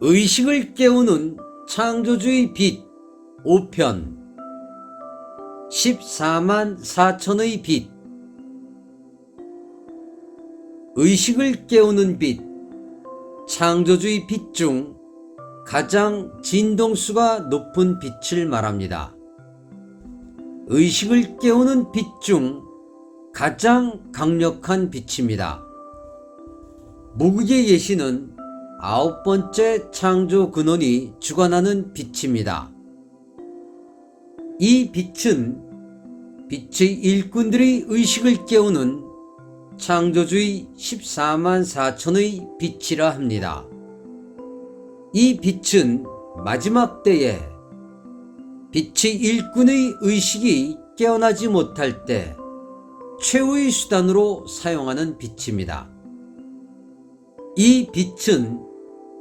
의식을 깨우는 창조주의 빛 5편 14만 4천의 빛. 의식을 깨우는 빛, 창조주의 빛 중 가장 진동수가 높은 빛을 말합니다. 의식을 깨우는 빛 중 가장 강력한 빛입니다. 무극의 예시는 9번째 창조 근원이 주관하는 빛입니다. 이 빛은 빛의 일꾼들의 의식을 깨우는 창조주의 14만 4천의 빛이라 합니다. 이 빛은 마지막 때에 빛의 일꾼의 의식이 깨어나지 못할 때 최후의 수단으로 사용하는 빛입니다. 이 빛은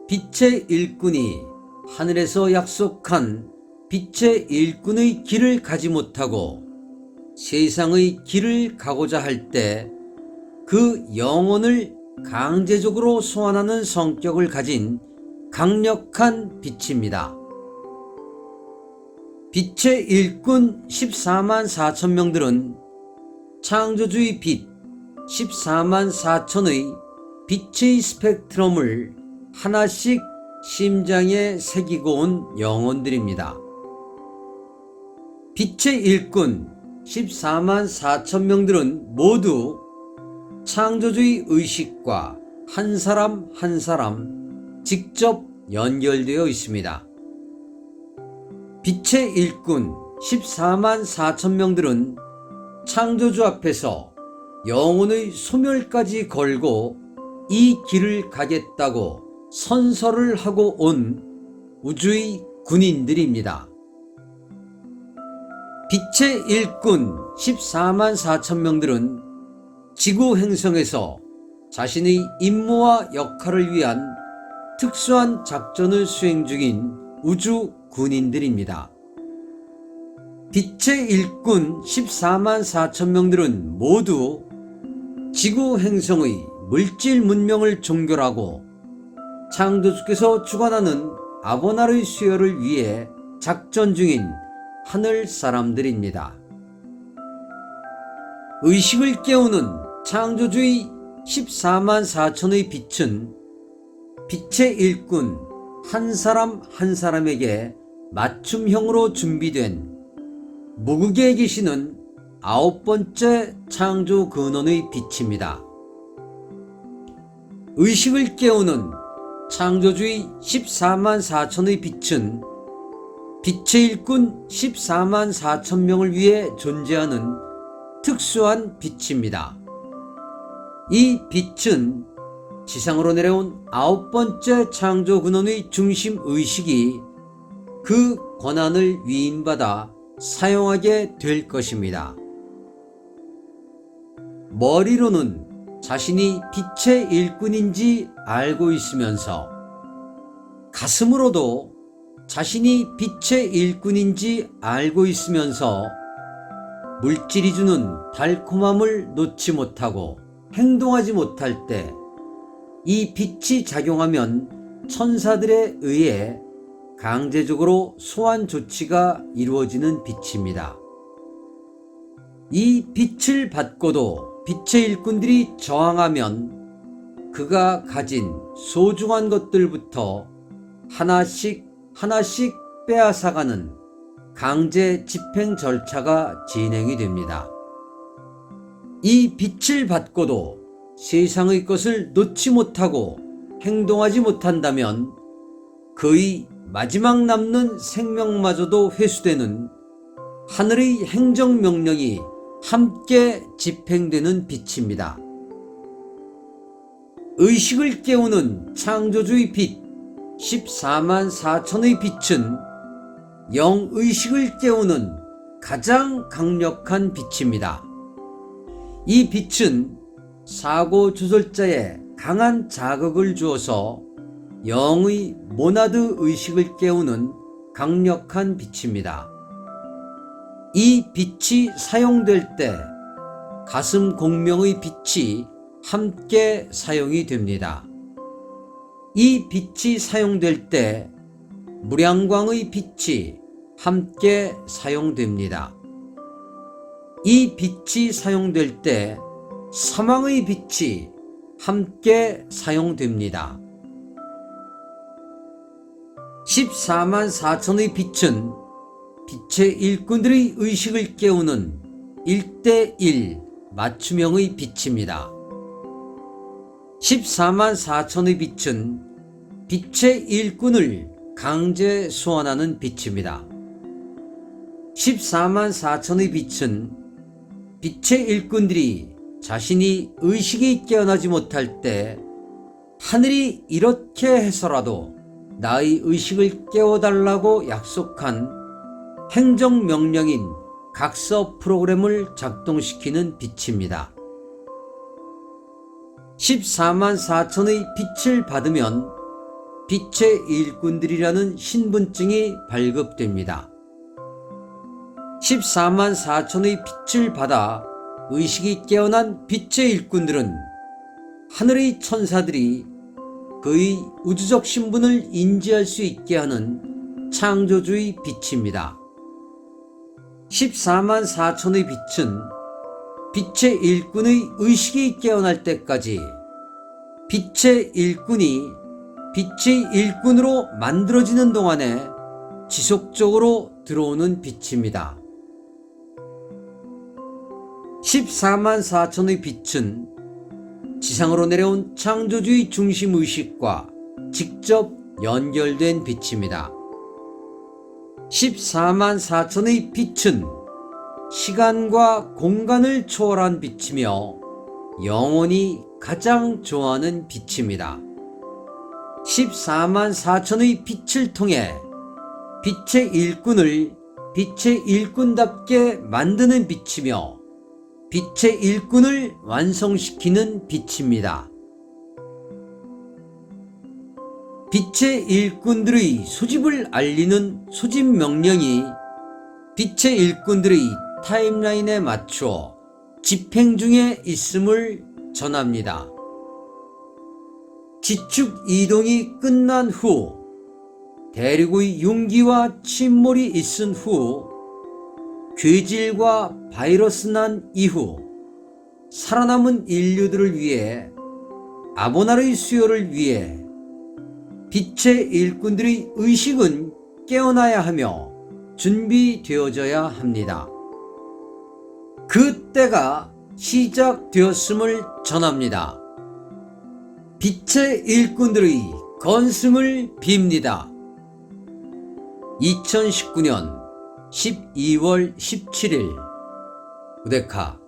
빛의 일꾼이 하늘에서 약속한 빛의 일꾼의 길을 가지 못하고 세상의 길을 가고자 할 때 그 영혼을 강제적으로 소환하는 성격을 가진 강력한 빛입니다. 빛의 일꾼 14만 4천 명들은 창조주의 빛 14만 4천의 빛의 스펙트럼을 하나씩 심장에 새기고 온 영혼들입니다. 빛의 일꾼 14만 4천 명들은 모두 창조주의 의식과 한 사람 한 사람 직접 연결되어 있습니다. 빛의 일꾼 14만 4천 명들은 창조주 앞에서 영혼의 소멸까지 걸고 이 길을 가겠다고 선서를 하고 온 우주의 군인들입니다. 빛의 일꾼 14만 4천 명들은 지구 행성에서 자신의 임무와 역할을 위한 특수한 작전을 수행 중인 우주 군인들입니다. 빛의 일꾼 14만 4천 명들은 모두 지구 행성의 물질 문명을 종결하고 창조주께서 주관하는 아보나르의 수혈을 위해 작전 중인 하늘 사람들입니다. 의식을 깨우는 창조주의 14만 4천의 빛은 빛의 일꾼 한 사람 한 사람에게 맞춤형으로 준비된 무극에 계시는 9번째 창조 근원의 빛입니다. 의식을 깨우는 창조주의 14만 4천의 빛은 빛의 일꾼 14만 4천 명을 위해 존재하는 특수한 빛입니다. 이 빛은 지상으로 내려온 9번째 창조 근원의 중심 의식이 그 권한을 위임받아 사용하게 될 것입니다. 머리로는 자신이 빛의 일꾼인지 알고 있으면서 가슴으로도 자신이 빛의 일꾼인지 알고 있으면서 물질이 주는 달콤함을 놓지 못하고 행동하지 못할 때 이 빛이 작용하면 천사들에 의해 강제적으로 소환 조치가 이루어지는 빛입니다. 이 빛을 받고도 빛의 일꾼들이 저항하면 그가 가진 소중한 것들부터 하나씩 빼앗아가는 강제 집행 절차가 진행이 됩니다. 이 빛을 받고도 세상의 것을 놓지 못하고 행동하지 못한다면 그의 마지막 남는 생명마저도 회수되는 하늘의 행정명령이 함께 집행되는 빛입니다. 의식을 깨우는 창조주의 빛 14만 4천의 빛은 영의식을 깨우는 가장 강력한 빛입니다. 이 빛은 사고 조절자에 강한 자극을 주어서 영의 모나드 의식을 깨우는 강력한 빛입니다. 이 빛이 사용될 때 가슴 공명의 빛이 함께 사용이 됩니다. 이 빛이 사용될 때 무량광의 빛이 함께 사용됩니다. 이 빛이 사용될 때 사망의 빛이 함께 사용됩니다. 14만 4천의 빛은 빛의 일꾼들의 의식을 깨우는 1:1 맞춤형의 빛입니다. 14만 4천의 빛은 빛의 일꾼을 강제 소환하는 빛입니다. 14만 4천의 빛은 빛의 일꾼들이 자신이 의식이 깨어나지 못할 때 하늘이 이렇게 해서라도 나의 의식을 깨워달라고 약속한 행정명령인 각서 프로그램을 작동시키는 빛입니다. 14만 4천의 빛을 받으면 빛의 일꾼들이라는 신분증이 발급됩니다. 14만 4천의 빛을 받아 의식이 깨어난 빛의 일꾼들은 하늘의 천사들이 그의 우주적 신분을 인지할 수 있게 하는 창조주의 빛입니다. 14만 4천의 빛은 빛의 일꾼의 의식이 깨어날 때까지 빛의 일꾼이 빛의 일꾼으로 만들어지는 동안에 지속적으로 들어오는 빛입니다. 14만 4천의 빛은 지상으로 내려온 창조주의 중심의식과 직접 연결된 빛입니다. 14만 4천의 빛은 시간과 공간을 초월한 빛이며 영혼이 가장 좋아하는 빛입니다. 14만 4천의 빛을 통해 빛의 일꾼을 빛의 일꾼답게 만드는 빛이며 빛의 일꾼을 완성시키는 빛입니다. 빛의 일꾼들의 소집을 알리는 소집 명령이 빛의 일꾼들의 타임라인에 맞추어 집행 중에 있음을 전합니다. 지축 이동이 끝난 후 대륙의 융기와 침몰이 있은 후 괴질과 바이러스 난 이후 살아남은 인류들을 위해 아보날의 수요를 위해 빛의 일꾼들의 의식은 깨어나야 하며 준비되어져야 합니다. 그 때가 시작되었음을 전합니다. 빛의 일꾼들의 건승을 빕니다. 2019년 12월 17일 우데카